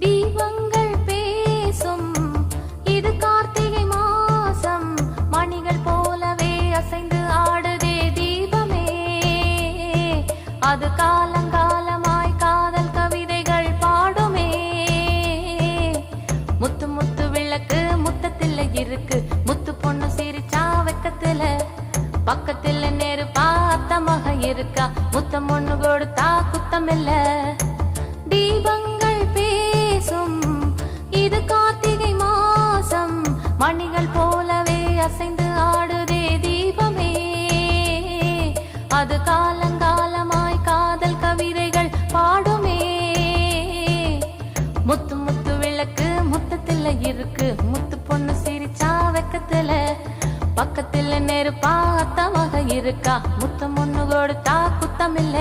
தீபங்கள் பேசும் இது கார்த்திகை மாசம், மணிகள் போலவே அசைந்து ஆடுதே தீபமே. அது காலங்காலமாய் காதல் கவிதைகள் பாடுமே. முத்து முத்து விளக்கு முத்தத்தில் இருக்கு, முத்து பொண்ணு சிரிச்சா வெக்கத்துல, பக்கத்துல நெருப்பா அத்தமாக இருக்கா, முத்தம் ஒண்ணு கொடுத்தா குத்தமில்ல. தீபங்கள் பேசும் இது கார்த்திகை மாசம், மணிகள் போலவே அசைந்து ஆடுதே தீபமே. அது காலங்காலமாய் காதல் கவிதைகள் பாடுமே. முத்து முத்து விளக்கு முத்தத்துல இருக்கு, முத்து பொண்ணு சிரிச்சா வெக்கத்துல, பக்கத்துல நெருப்பா அத்தமாக இருக்கா, முத்தம் ஒண்ணு கொடுத்தா குத்தமில்ல.